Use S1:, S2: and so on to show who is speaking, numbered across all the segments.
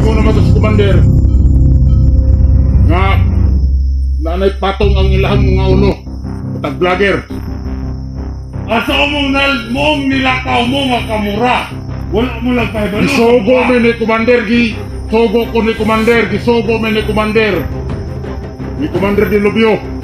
S1: ikaw naman sa commander. Nga, nanay patong ang ilahang mga uno. Patag vlogger. Asa mong nilakaw mo nga kamura. Wala mo lang pahibalo. Gisogo mo ni commander, gisogo ko ni commander, gisogo mo ni commander. Ni commander di Lubyo.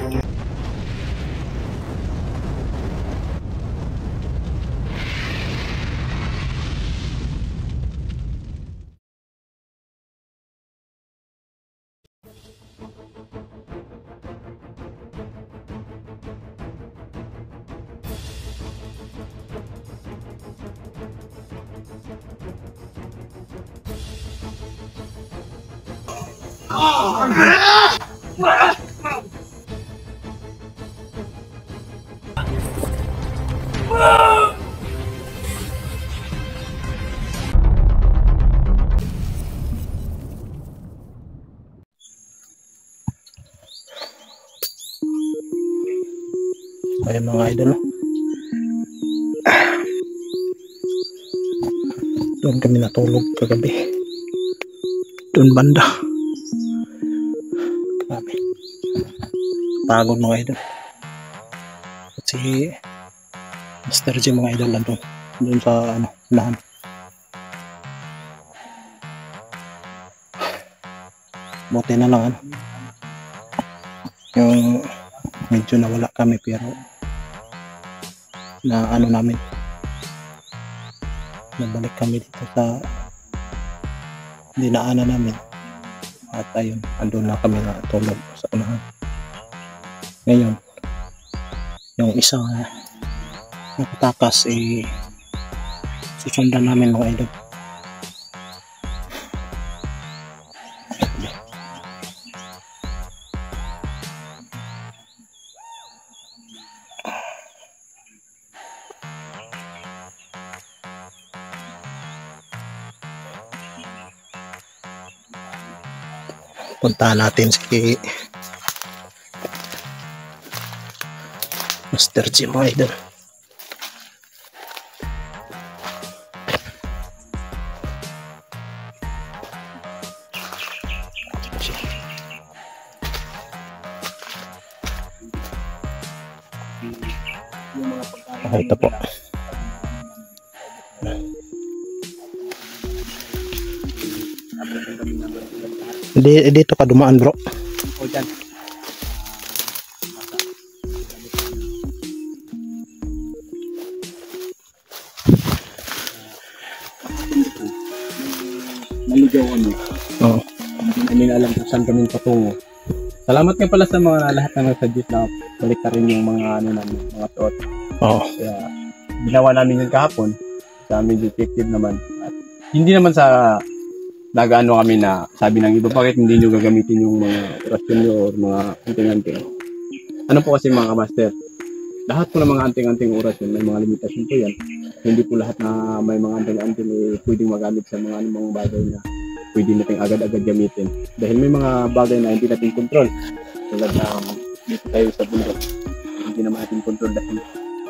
S2: Ayan mga idol, doon kami natulog kagabi, doon banda. Grabe, pagod mga idol kasi Master G mga idol doon sa unahan. Buti na lang yung medyo nawala kami, pero na namin, nabalik kami dito sa dinaanan namin, at ayun, andun na kami natulog sa unahan. Ngayon yung isang nakatakas susundan namin mga idol. Puntahan natin si Master G mga idol. Ito po. Dito ka dumaan bro.
S3: O dyan. Naligaw kami.
S2: Oo.
S3: Hindi namin alam kung saan kami patungo. Salamat nga pala sa mga lahat na nag-suggest na balik ka rin yung mga namin, mga tuot.
S2: Oo.
S3: Kaya ginawa namin yung kahapon sa aming detective naman. At hindi naman sa nagaano kami na sabi ng iba, bakit hindi nyo gagamitin yung mga orasyon nyo or mga anting-anting. Ano po kasi mga master, lahat po ng mga anting-anting orasyon may mga limitasyon po yan. Hindi po lahat na may mga anting-anting pwedeng magamit sa mga anumang bagay na pwede natin agad-agad gamitin. Dahil may mga bagay na hindi natin control. Tulad na dito tayo sa bundok, hindi naman natin control dahil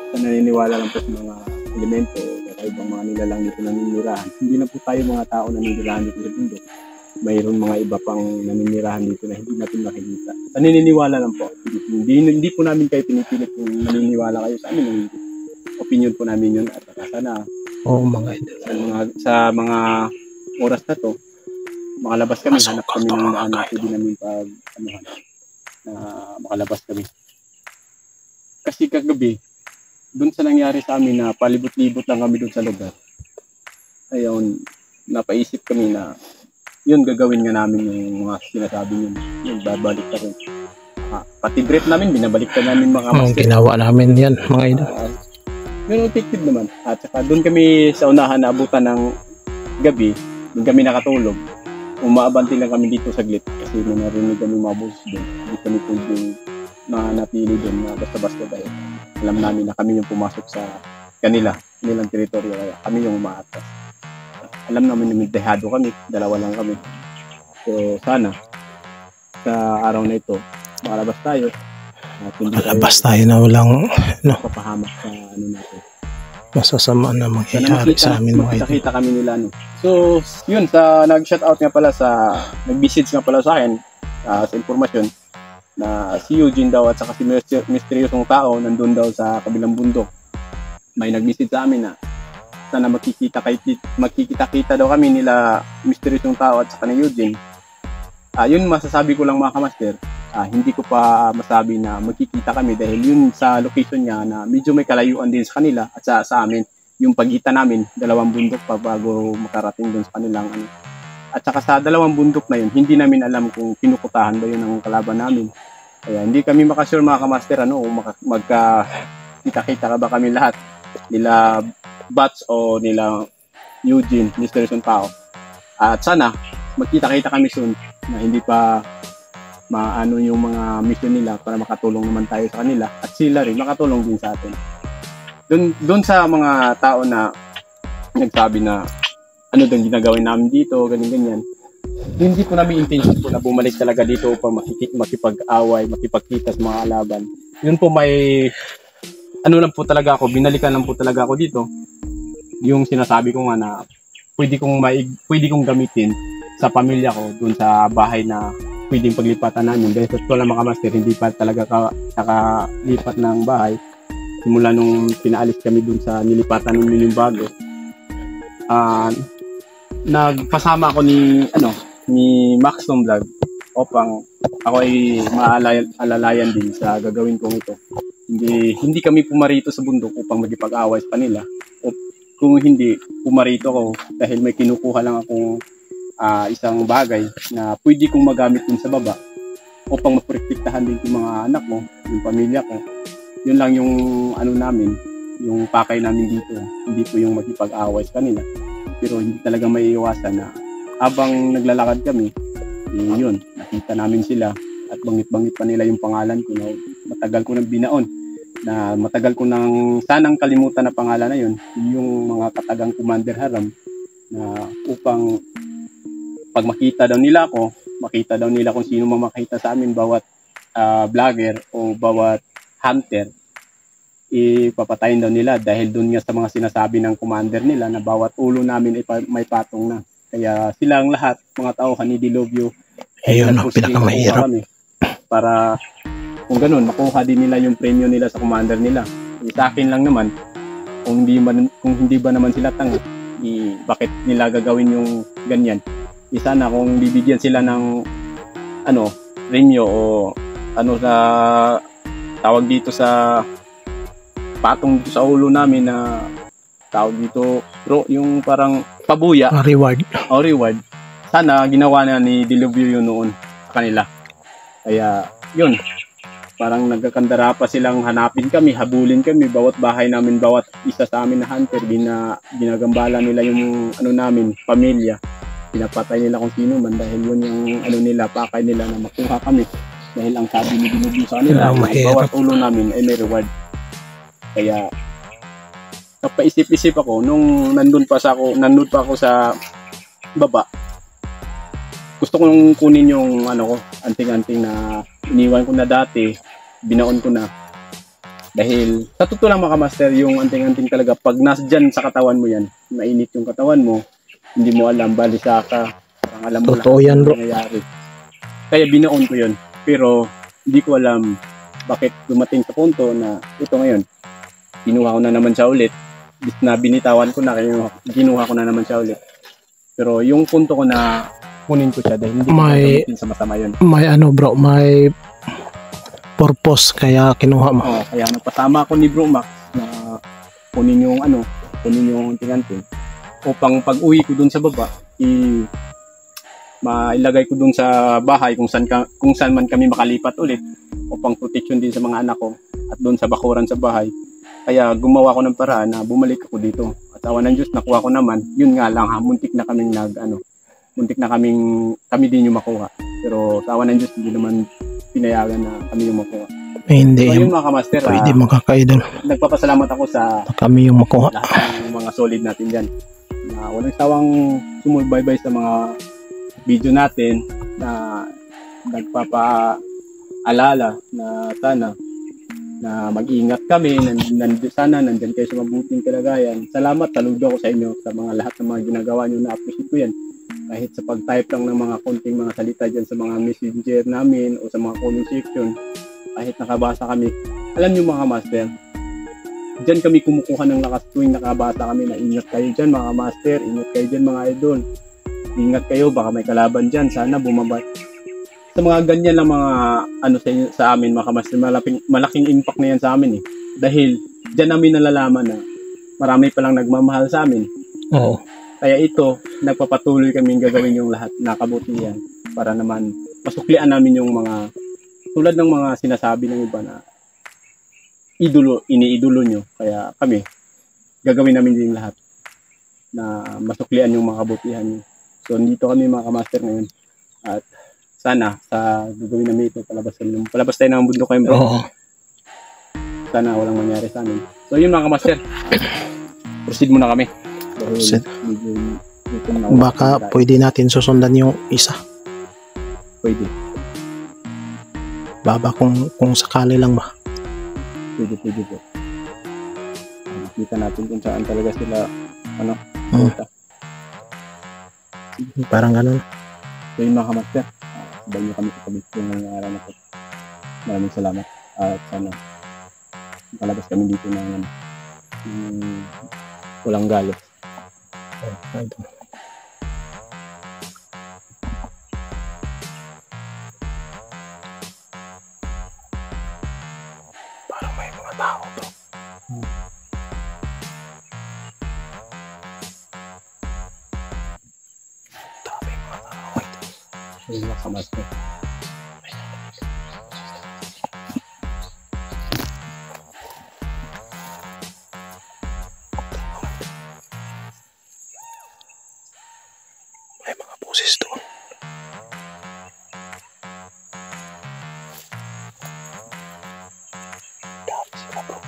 S3: sa naniniwala lang po sa mga elemento o ibang mga nilalang dito naninirahan. Hindi na po tayo mga tao naninirahan dito sa bundok. Mayroon mga iba pang naninirahan dito na hindi natin makikita. Sa naniniwala lang po. Hindi po namin kayo pinipilit kung naniniwala kayo sa amin. Opinion po namin yun at sana
S2: mga idol,
S3: sa mga oras na to makalabas kami, hanap kami ng daan na pwede namin na makalabas kami. Kasi kagabi doon sa nangyari sa amin na palibot-libot lang kami doon sa lugar, ayun, napaisip kami na yun, gagawin nga namin yung mga sinasabi yun, yung babalik ka rin. Pati grip namin, binabalik ka namin mga master.
S2: Ginawa namin yan mga idol.
S3: Pero effective naman. At saka doon kami sa unahan na abutan ng gabi, doon kami nakatulog. Umaabanti lang kami dito saglit kasi may narinig kami mga boses doon. Hindi kami pwedeng napili doon na basta-basta dahil alam namin na kami yung pumasok sa kanilang teritoryo, kaya kami yung umaatas. Alam namin na dehado kami, dalawa lang kami. So sana sa araw na ito makalabas tayo.
S2: Malabas tayo na walang
S3: papahamak sa natin.
S2: masasama na mangyayari sa amin mga idol.
S3: Nakita kami nila, no. So, yun, nag-shoutout nga pala nag-message nga pala sa akin, sa informasyon, na si Eugene daw at saka si misteryosong tao nandun daw sa kabilang bundok. May nag-message sa amin na sana magkikita-kita daw kami nila misteryosong tao at saka ni Eugene. Yun masasabi ko lang mga kamaster, hindi ko pa masabi na magkikita kami dahil yun sa location niya na medyo may kalayuan din sa kanila at sa amin. Yung pagitan namin, 2 bundok pa bago makarating dun sa kanilang ano. At saka sa 2 bundok na yun, hindi namin alam kung pinukutahan ba yun ng kalaban namin. Kaya hindi kami makasure mga kamaster magkakita-kita ba kami lahat nila Bats o nila Eugene, misteryosong tao. At sana magkita-kita kami soon na hindi pa maano yung mga mission nila para makatulong naman tayo sa kanila at sila rin makatulong din sa atin. Doon sa mga tao na nagsabi na ano daw ginagawin namin dito, ganyan. Hindi ko namin intention po na bumalik talaga dito upang makipag-away, makipagkita sa mga kalaban. Yun po may ano lang po talaga ako, binalikan lang po talaga ako dito. Yung sinasabi ko nga na pwede kong gamitin sa pamilya ko doon sa bahay na pwedeng paglipatan namin. Dahil sa totoo lang mga kamaster, hindi pa talaga nakalipat ng bahay. Simula nung pinaalis kami doon sa nilipatan ng yung bago. Nagpasama ako ni Maxton Vlog upang ako ay maalalayan din sa gagawin kong ito. Hindi kami pumarito sa bundok upang magipag-away sa kanila. O kung hindi, pumarito ako dahil may kinukuha lang akong isang bagay na pwede kong magamit din sa baba upang maprotektahan din yung mga anak ko, yung pamilya ko. Yun lang yung ano namin, yung pakay namin dito. Hindi po yung magipag-away sa kanila. Pero hindi talaga may iwasan na habang naglalakad kami, yun, nakita namin sila at bangit-bangit pa nila yung pangalan ko na matagal ko nang binaon, na matagal ko nang sanang kalimutan na pangalan na yun, yung mga katagang Commander Haram, na upang pag makita daw nila ako, makita daw nila kung sino makita sa amin, bawat vlogger o bawat hunter, ipapatayin daw nila dahil doon nga sa mga sinasabi ng commander nila na bawat ulo namin ay may patong na. Kaya silang lahat, mga tauhan ni Dilobyo,
S2: ayun ang pinakamahirap.
S3: Para kung ganun, makuha din nila yung premyo nila sa commander nila. Sa akin lang naman, kung hindi ba naman sila tanga, bakit nila gagawin yung ganyan? Sana kung bibigyan sila ng premyo o sa tawag dito sa patong dito sa ulo namin na tawag dito bro, yung parang pabuya.
S2: Reward.
S3: Reward. Sana ginawa na ni Dilobyo yun noon sa kanila. Kaya yun, parang nagkakandara pa silang hanapin kami, habulin kami, bawat bahay namin, bawat isa sa amin na hunter, ginagambala nila yung namin, pamilya. Pinapatay nila kung sino man dahil yun yung nila, pakay nila na makuha kami. Dahil ang sabi ni Dilobyo sa kanila, bawat ulo namin ay may reward. Kaya napaisip-isip ako nung nandun pa ako sa baba. Gusto kong kunin yung anting-anting na iniwan ko na dati, binaon ko na. Dahil sa totoo lang mga master, yung anting-anting talaga pag nasdyan sa katawan mo yan, mainit yung katawan mo, hindi mo alam, balisa ka, parang alam mo
S2: totoo yan, bro.
S3: Nangyayari. Kaya binaon ko yun. Pero hindi ko alam bakit dumating sa punto na ito ngayon. Kinuha ko na naman siya ulit. Na binitawan ko na, kinuha ko na naman siya ulit. Pero yung punto ko na kunin ko siya dahil hindi ko gamitin sa masama yun.
S2: May bro, may purpose kaya kinuha mo.
S3: Kaya nagpasama ako ni Bro Max na kunin yung anting-anting upang pag-uwi ko dun sa baba, mailagay ko dun sa bahay kung saan man kami makalipat ulit upang protection din sa mga anak ko at dun sa bakuran sa bahay. Kaya gumawa ko ng paraan na bumalik ako dito. At awa ng Diyos, nakuha ko naman. Yun nga lang, muntik na kaming kami din yung makuha. Pero sa awa ng Diyos, hindi naman pinayagan na kami yung makuha.
S2: Hindi.
S3: So yun mga kamaster,
S2: pwede makakaidol.
S3: Nagpapasalamat ako sa
S2: kami yung makuha.
S3: Lahat ng mga solid natin dyan. Na walang sawang sumubaybay sa mga video natin na nagpapaalala na sana na mag-ingat kami, sana nandyan kayo sa mabuting kalagayan. Salamat, saludo ako sa inyo sa mga lahat ng mga ginagawa nyo, na-appreciate ko yan. Kahit sa pag-type lang ng mga konting mga salita dyan sa mga messenger namin o sa mga comment section, kahit nakabasa kami. Alam nyo mga master, dyan kami kumukuha ng lakas tuwing nakabasa kami na ingat kayo dyan mga master, ingat kayo dyan mga idol. Ingat kayo, baka may kalaban dyan, sana bumaba. Sa mga ganyan lang mga sa amin mga master, malaking impact na yan sa amin eh. Dahil dyan namin nalalaman na marami palang nagmamahal sa amin.
S2: Oo.
S3: Kaya ito, nagpapatuloy kaming gagawin yung lahat na kabutihan para naman masuklian namin yung mga tulad ng mga sinasabi ng iba na iniidolo nyo. Kaya kami, gagawin namin yung lahat na masuklian yung mga kabutihan nyo. So, dito kami mga kamaster ngayon. At sana, sa gagawin namin ito, palabas tayo ng bundok kayo bro.
S2: Oo.
S3: Sana walang mangyari sa amin. So, yun mga kamaster. Proceed muna kami.
S2: Proceed. Baka pwede natin susundan yung isa.
S3: Pwede.
S2: Baba kung sakali lang ba.
S3: Pwede po. Nakita natin kung saan talaga sila
S2: Parang ganun.
S3: So yun mga kamaster, sabay nyo kami sa kabit yung nangyara na po. Maraming salamat at sana makalabas kami dito ng walang galos.
S2: Parang may mga tao to. Dami mga tao ito.
S3: Yun mga kamaster.
S2: May mga boses doon. Dami sila bro.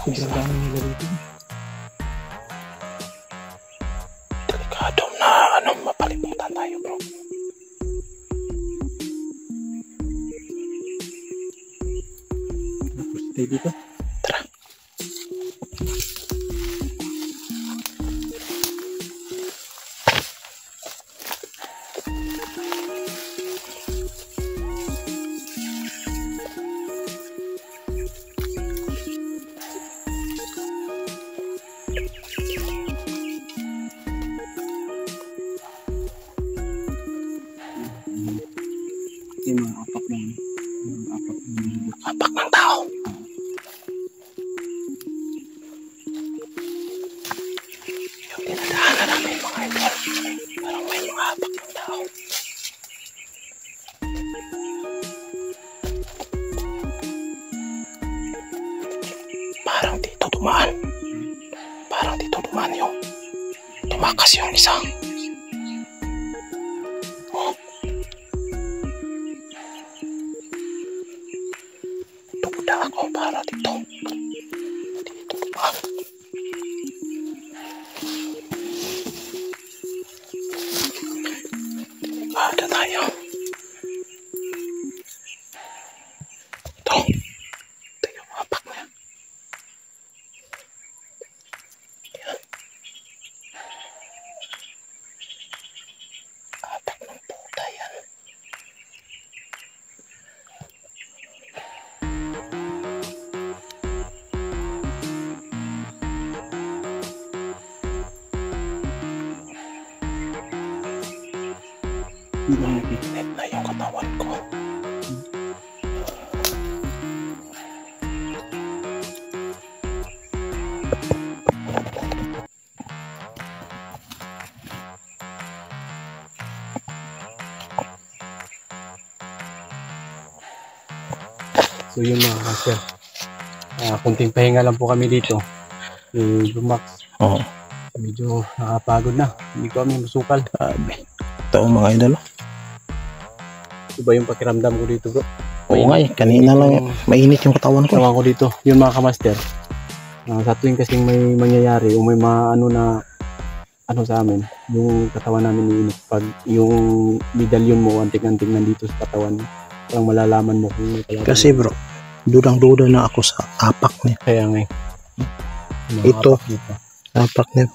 S2: Sobrang dami nila dito. Delikado na mapalimutan tayo bro.
S3: Stay dito.
S2: Tara.
S3: Yung mga apak ng
S2: Apak ng tao. Yung dinadaanan namin mga idol. Parang may mga apak ng tao. Parang dito dumaan. Yung tumakas yung isa. Oh. Tukuda ako para dito. Dito dumaan. Ada tayo. Ito. Ito yung apak niya. Yan. Apak ng puta yan. Init na yung katawan ko.
S3: So yun mga master. Kunting pahinga lang po kami dito. Lumax.
S2: Oo.
S3: Medyo nakapagod na. Hindi ko kami masukal.
S2: Grabe. Ito mga idol.
S3: Iba yung pakiramdam ko dito, bro.
S2: Oo nga eh, kanina lang mainit yung katawan ko.
S3: Tawa ko dito, yun mga kamaster. Sa tuwing kasing may mangyayari o may ano na ano sa amin, yung katawan namin iinit. Pag yung medallion mo, anting-anting nandito sa katawan, parang malalaman mo kung talaga.
S2: Kasi bro, dudang-duda na ako sa apak niya.
S3: Kaya nga eh.
S2: Ito, apak niya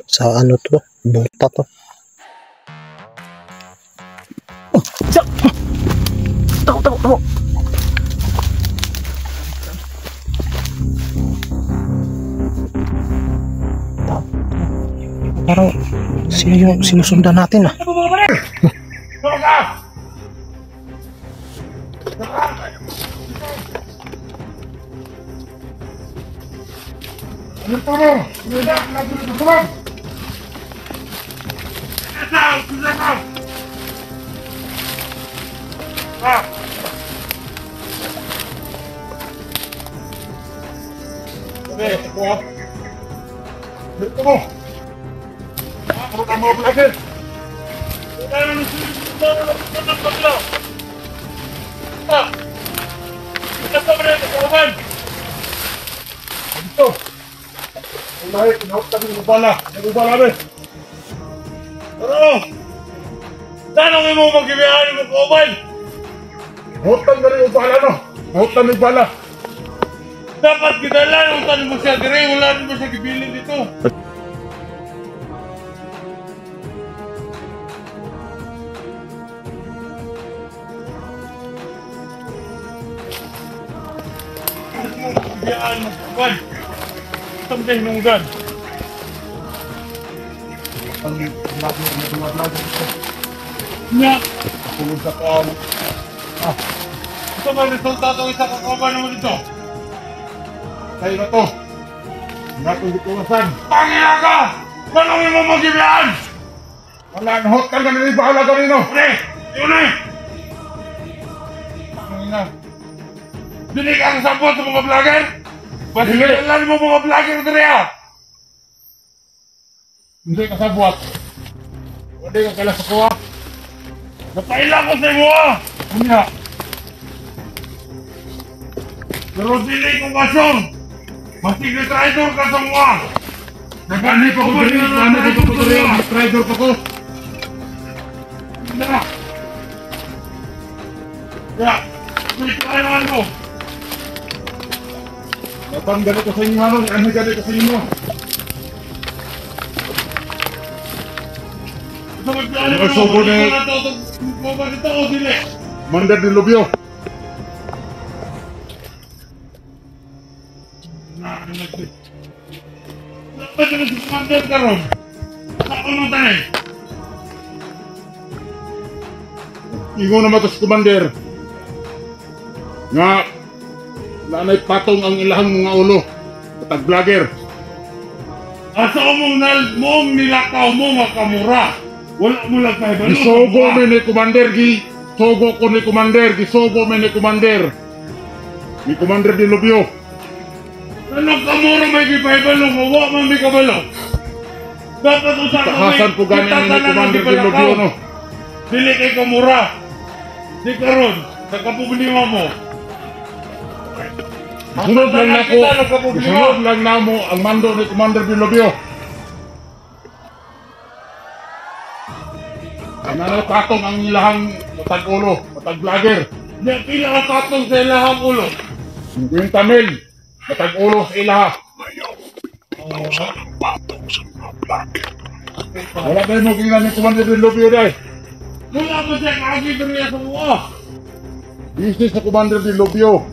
S2: sa ano to, buta to. Oh, taw. Parang sino yung sinusundan natin ah?
S1: Ano pa mo? Tanong mo magkibiyaan mo kauban. Hutan ka rin ubala no. Hutan ng bala. Dapat kidalan hutan mo siya dire. Wala rin mo siya kibilin dito. Magkibiyaan mo kauban. Sampai nunggan. Nya, tulog sa kawan. Ito ba resultato ng isa kakaban naman dito? Sa'yo na to. Nga itong dituwasan. Pangina ka! Tanongin mo mag-ibiyaan! Wala, nahot ka na bahala ka rin, no? Pre! Yun eh! Pangina. Dili ka kasabot sa mga vlogger? Pasigalan mo mga vlogger dito rin, Hindi ka sabot. Hindi ka kailas ako, Napailan ko sa iyo, Kunya. Pero dili ko kasyon. Masigil traitor ka sa mga. Nagani pa ko dili, nagani pa ko dili, traitor pa ko. Hindi. Ya, may kailangan mo. Natanggal ko sa inyo, ano gani ko sa inyo. Sobo na Mandar di Lubyo. Dapat na si Commander karon. Ako mo tayo. Ingo naman ito si Commander. Nga nanay patong ang ilahang mga ulo. Patag vlogger. Asa mong nilakaw mo makamura. Wala mo lang kayo ba? Gisogo mo ni Commander, Sogo ko ni Commander, gisogo mo ni Commander. Ni Commander di Lubyo. Ano kamura may gipahibalo, mawa man may kabalo. Dapat usahan ko
S3: Tahasan po ganin ni Commander di Lubyo, no?
S1: Dili kay kamura. Di karon, sa kapublima mo.
S3: Sunod lang na ko, sunod lang na mo ang mando ni Commander di Lubyo. Nanay patong ang ilahang matag ulo, matag vlogger.
S1: Di pila ka katong sa ilahang ulo.
S3: Yung Tamil, matag ulo sa ilaha. Wala tayo mo kailan ni Commander di Lubyo dahil.
S1: Wala ba siya kagi niya sa mga?
S3: Business sa Commander di Lubyo.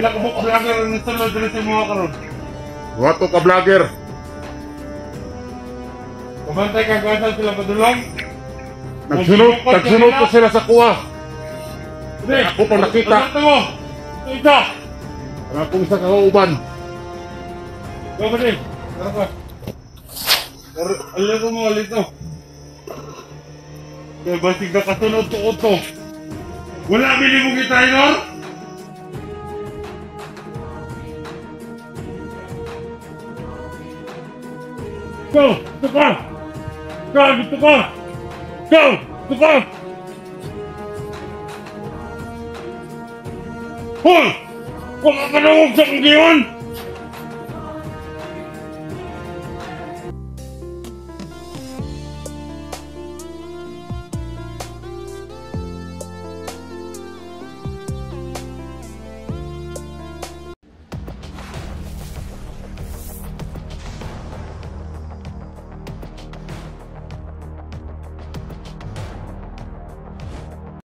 S1: Pila ka mo vlogger ang sunod rin sa mga karon.
S3: Wato ka vlogger.
S1: Kumantay ka gasal sila padulong.
S3: Nagsunod ko sila sa kuha.
S1: Hindi.
S3: Ako pa nakita.
S1: Ito mo. Ito.
S3: Ang akong isa kakauban.
S1: Go ba din? Tara pa. Alito mo, alito. Kaya basig na kasunod to oto. Wala bili mo kita, Inor? Go! Ito ka! Go! Ito ka! Go! Ito ka! Hoy! Huwag ka kalawag sa kagiyon!